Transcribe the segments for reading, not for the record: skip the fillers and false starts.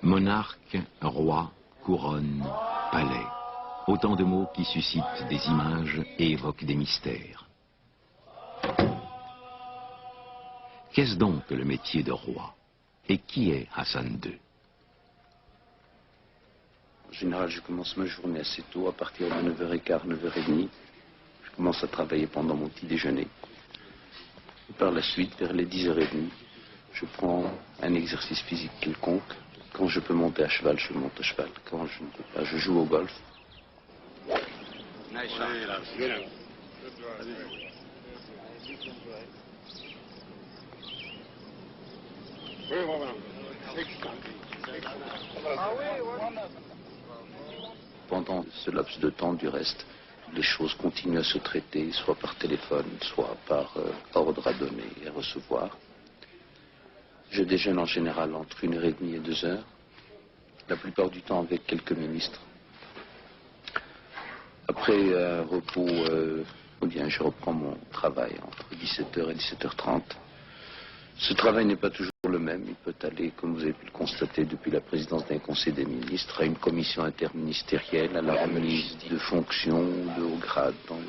Monarque, roi, couronne, palais. Autant de mots qui suscitent des images et évoquent des mystères. Qu'est-ce donc que le métier de roi? Et qui est Hassan II? En général, je commence ma journée assez tôt, à partir de 9h15, 9h30. Je commence à travailler pendant mon petit déjeuner. Et par la suite, vers les 10h30, je prends un exercice physique quelconque. Quand je peux monter à cheval, je monte à cheval. Quand je ne peux pas, je joue au golf. Pendant ce laps de temps, du reste, les choses continuent à se traiter, soit par téléphone, soit par ordre à donner et à recevoir. Je déjeune en général entre 1h30 et 2h, la plupart du temps avec quelques ministres. Après un repos, bien, je reprends mon travail entre 17h et 17h30. Ce travail n'est pas toujours le même. Il peut aller, comme vous avez pu le constater depuis la présidence d'un conseil des ministres, à une commission interministérielle, à la remise de fonctions ou de haut grade dans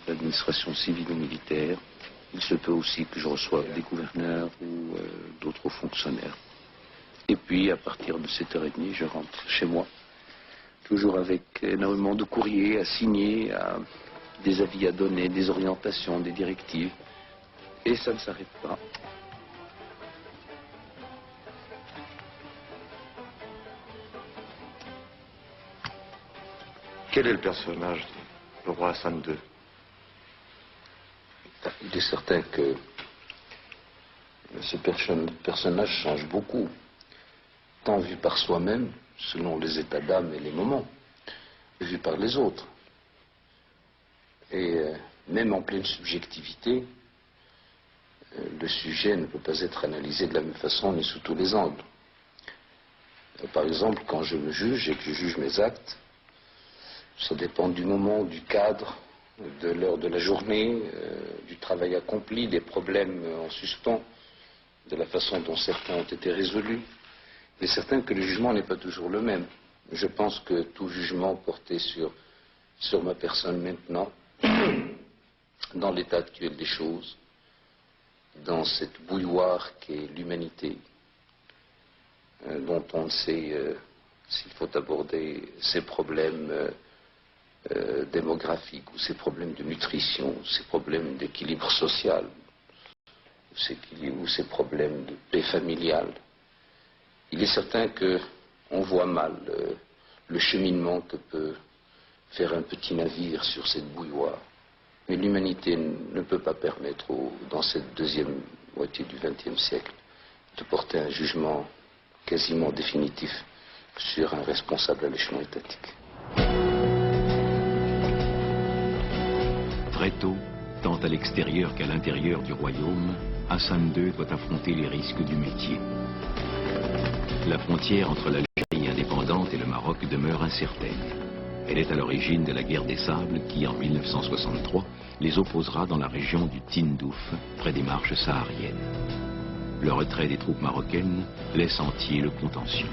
l'administration civile ou militaire. Il se peut aussi que je reçoive des gouverneurs ou d'autres hauts fonctionnaires. Et puis, à partir de 7h30, je rentre chez moi, toujours avec énormément de courriers à signer, des avis à donner, des orientations, des directives. Et ça ne s'arrête pas. Quel est le personnage du roi Hassan II? Il est certain que ce personnage change beaucoup, tant vu par soi-même, selon les états d'âme et les moments, vu par les autres. Et même en pleine subjectivité, le sujet ne peut pas être analysé de la même façon ni sous tous les angles. Par exemple, quand je me juge et que je juge mes actes, ça dépend du moment, du cadre, de l'heure de la journée, du travail accompli, des problèmes en suspens, de la façon dont certains ont été résolus. Il est certain que le jugement n'est pas toujours le même. Je pense que tout jugement porté sur ma personne maintenant, dans l'état actuel des choses, dans cette bouilloire qu'est l'humanité, dont on ne sait s'il faut aborder ces problèmes démographiques, ou ces problèmes de nutrition, ou ces problèmes d'équilibre social, ou ces problèmes de paix familiale. Il est certain qu'on voit mal le cheminement que peut faire un petit navire sur cette bouilloire. Mais l'humanité ne peut pas permettre, dans cette deuxième moitié du XXe siècle, de porter un jugement quasiment définitif sur un responsable à l'échelon étatique. Très tôt, tant à l'extérieur qu'à l'intérieur du royaume, Hassan II doit affronter les risques du métier. La frontière entre l'Algérie indépendante et le Maroc demeure incertaine. Elle est à l'origine de la guerre des sables qui, en 1963, les opposera dans la région du Tindouf, près des marches sahariennes. Le retrait des troupes marocaines laisse entier le contentieux.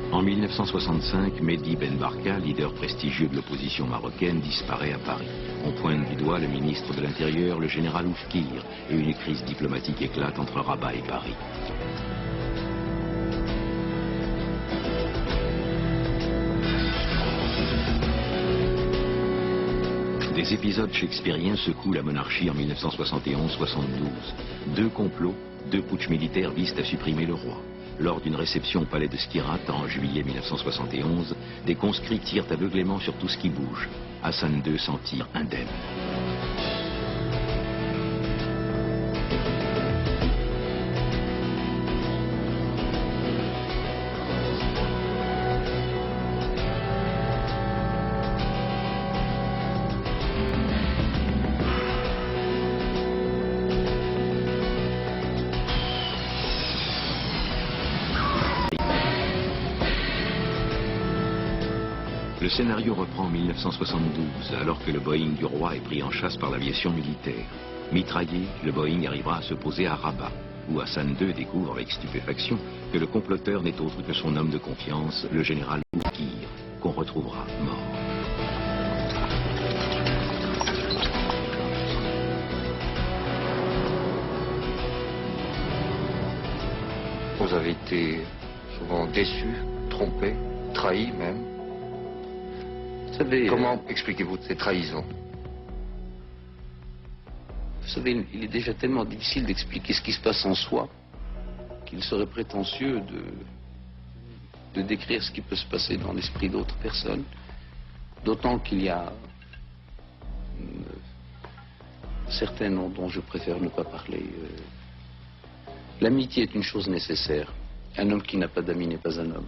En 1965, Mehdi Ben Barka, leader prestigieux de l'opposition marocaine, disparaît à Paris. On pointe du doigt le ministre de l'Intérieur, le général Oufkir, et une crise diplomatique éclate entre Rabat et Paris. Des épisodes shakespeariens secouent la monarchie en 1971-72. Deux complots, deux putschs militaires visent à supprimer le roi. Lors d'une réception au palais de Skirat en juillet 1971, des conscrits tirent aveuglément sur tout ce qui bouge. Hassan II s'en tire indemne. Le scénario reprend en 1972, alors que le Boeing du roi est pris en chasse par l'aviation militaire. Mitraillé, le Boeing arrivera à se poser à Rabat. où Hassan II découvre avec stupéfaction que le comploteur n'est autre que son homme de confiance, le général Oufkir, qu'on retrouvera mort. Vous avez été souvent déçu, trompé, trahi même. Vous savez, Comment expliquez-vous ces trahisons? vous savez, il est déjà tellement difficile d'expliquer ce qui se passe en soi qu'il serait prétentieux de décrire ce qui peut se passer dans l'esprit d'autres personnes. D'autant qu'il y a certains noms dont je préfère ne pas parler. L'amitié est une chose nécessaire. Un homme qui n'a pas d'amis n'est pas un homme.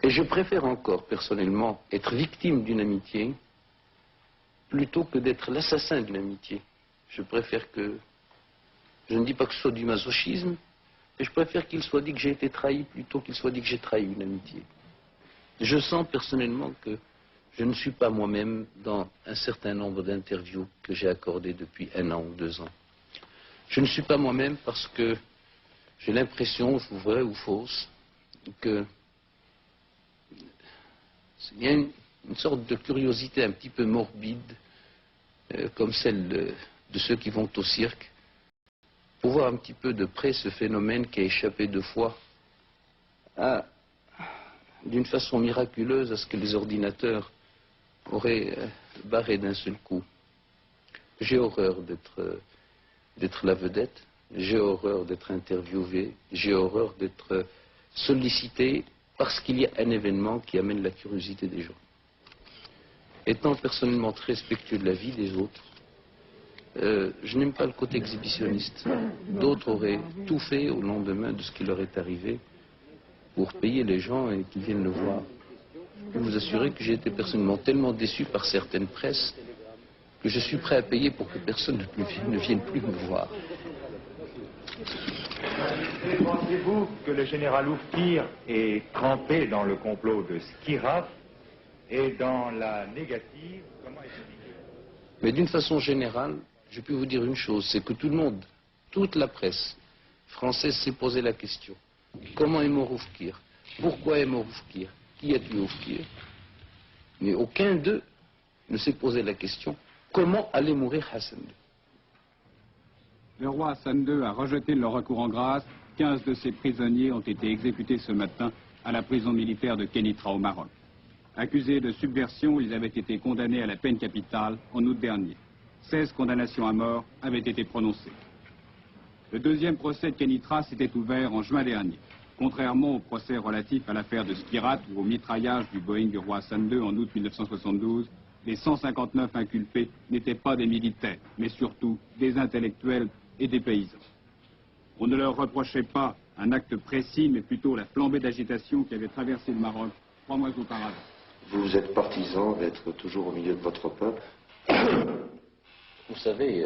Et je préfère encore, personnellement, être victime d'une amitié plutôt que d'être l'assassin d'une amitié. Je préfère que... Je ne dis pas que ce soit du masochisme, mais je préfère qu'il soit dit que j'ai été trahi plutôt qu'il soit dit que j'ai trahi une amitié. Je sens personnellement que je ne suis pas moi-même dans un certain nombre d'interviews que j'ai accordées depuis 1 an ou 2 ans. Je ne suis pas moi-même parce que j'ai l'impression, vraie ou fausse, que il y a une sorte de curiosité un petit peu morbide, comme celle de ceux qui vont au cirque, pour voir un petit peu de près ce phénomène qui a échappé 2 fois d'une façon miraculeuse à ce que les ordinateurs auraient barré d'un seul coup. J'ai horreur d'être la vedette, j'ai horreur d'être interviewé, j'ai horreur d'être sollicité parce qu'il y a un événement qui amène la curiosité des gens. Étant personnellement très respectueux de la vie des autres, je n'aime pas le côté exhibitionniste. D'autres auraient tout fait au lendemain de ce qui leur est arrivé pour payer les gens et qu'ils viennent le voir. Je peux vous assurer que j'ai été personnellement tellement déçu par certaines presses que je suis prêt à payer pour que personne ne vienne plus me voir. Pensez-vous que le général Oufkir est trempé dans le complot de Skiraf et dans la négative? Comment expliquer? Mais d'une façon générale, je peux vous dire une chose, c'est que tout le monde, toute la presse française s'est posé la question. Comment est mort Oufkir? Pourquoi est mort Oufkir? Qui a tué Oufkir? Mais aucun d'eux ne s'est posé la question, comment allait mourir Hassan II? Le roi Hassan II a rejeté le recours en grâce. 15 de ses prisonniers ont été exécutés ce matin à la prison militaire de Kénitra au Maroc. Accusés de subversion, ils avaient été condamnés à la peine capitale en août dernier. 16 condamnations à mort avaient été prononcées. Le 2e procès de Kénitra s'était ouvert en juin dernier. Contrairement au procès relatif à l'affaire de Skirat ou au mitraillage du Boeing du roi Hassan II en août 1972, les 159 inculpés n'étaient pas des militaires, mais surtout des intellectuels et des paysans. On ne leur reprochait pas un acte précis, mais plutôt la flambée d'agitation qui avait traversé le Maroc 3 mois auparavant. Vous êtes partisan d'être toujours au milieu de votre peuple? Vous savez,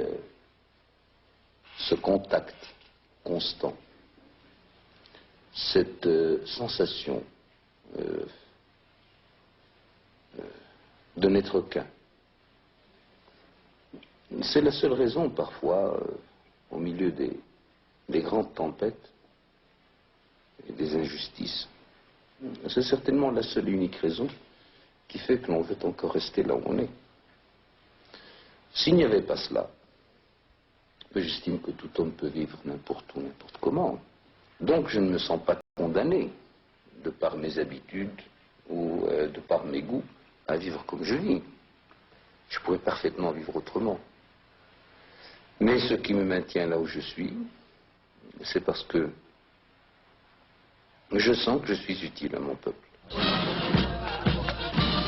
ce contact constant, cette sensation de n'être qu'un, c'est la seule raison parfois, au milieu des grandes tempêtes et des injustices, c'est certainement la seule et unique raison qui fait que l'on veut encore rester là où on est. S'il n'y avait pas cela, j'estime que tout homme peut vivre n'importe où, n'importe comment. Donc je ne me sens pas condamné, de par mes habitudes ou de par mes goûts, à vivre comme je vis. Je pourrais parfaitement vivre autrement. Mais ce qui me maintient là où je suis, c'est parce que je sens que je suis utile à mon peuple.